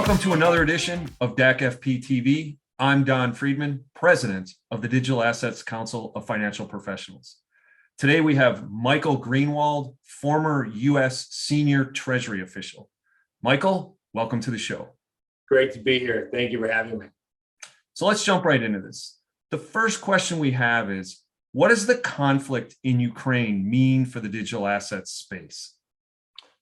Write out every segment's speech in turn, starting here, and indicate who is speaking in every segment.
Speaker 1: Welcome to another edition of DAC-FP TV. I'm Don Friedman, President of the Digital Assets Council of Financial Professionals. Today we have Michael Greenwald, former U.S. Senior Treasury official. Michael, welcome to the show.
Speaker 2: Great to be here. Thank you for having me.
Speaker 1: So let's jump right into this. The first question we have is, what does the conflict in Ukraine mean for the digital assets space?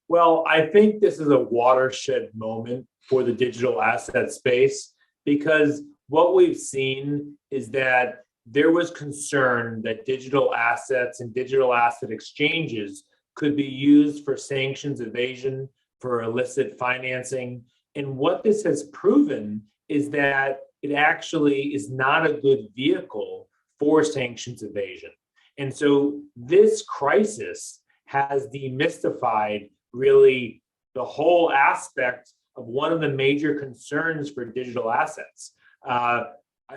Speaker 2: Well, I think this is a watershed moment for the digital asset space because what we've seen is that there was concern that digital assets and digital asset exchanges could be used for sanctions evasion, for illicit financing. And what this has proven is that it actually is not a good vehicle for sanctions evasion. And so this crisis has demystified really the whole aspect of one of the major concerns for digital assets.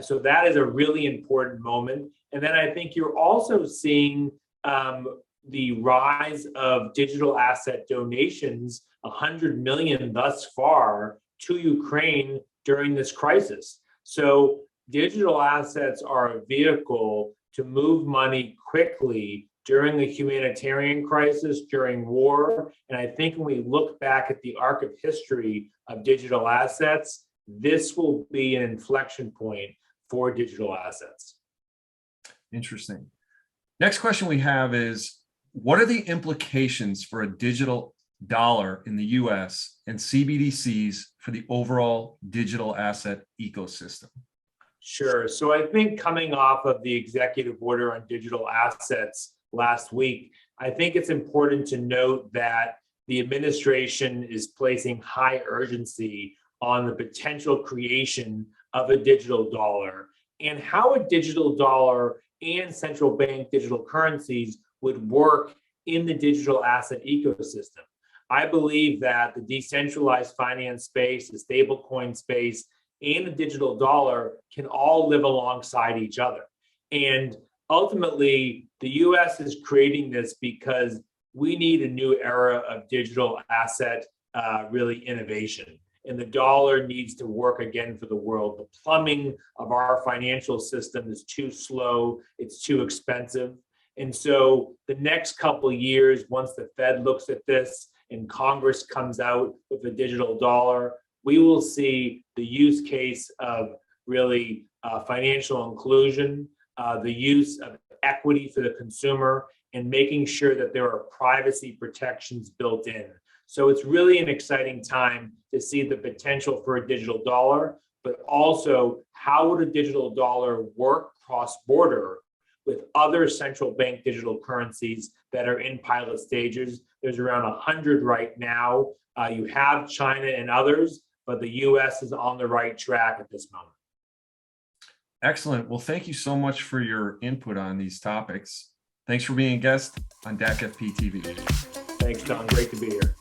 Speaker 2: So that is a really important moment. And then I think you're also seeing the rise of digital asset donations, 100 million thus far, to Ukraine during this crisis. So digital assets are a vehicle to move money quickly during the humanitarian crisis, during war. And I think when we look back at the arc of history of digital assets, this will be an inflection point for digital assets.
Speaker 1: Interesting. Next question we have is, what are the implications for a digital dollar in the US and CBDCs for the overall digital asset ecosystem?
Speaker 2: Sure. So I think coming off of the executive order on digital assets last week, I think it's important to note that the administration is placing high urgency on the potential creation of a digital dollar and how a digital dollar and central bank digital currencies would work in the digital asset ecosystem. I believe that the decentralized finance space, the stablecoin space, and the digital dollar can all live alongside each other. And ultimately, the US is creating this because we need a new era of digital asset really innovation. And the dollar needs to work again for the world. The plumbing of our financial system is too slow, it's too expensive. And so the next couple of years, once the Fed looks at this and Congress comes out with a digital dollar, we will see the use case of really financial inclusion, the use of equity for the consumer, and making sure that there are privacy protections built in. So it's really an exciting time to see the potential for a digital dollar, but also how would a digital dollar work cross-border with other central bank digital currencies that are in pilot stages. There's around 100 right now. You have China and others, but the US is on the right track at this moment.
Speaker 1: Excellent. Well, thank you so much for your input on these topics. Thanks for being a guest on DAC-FP TV.
Speaker 2: Thanks, Don. Great to be here.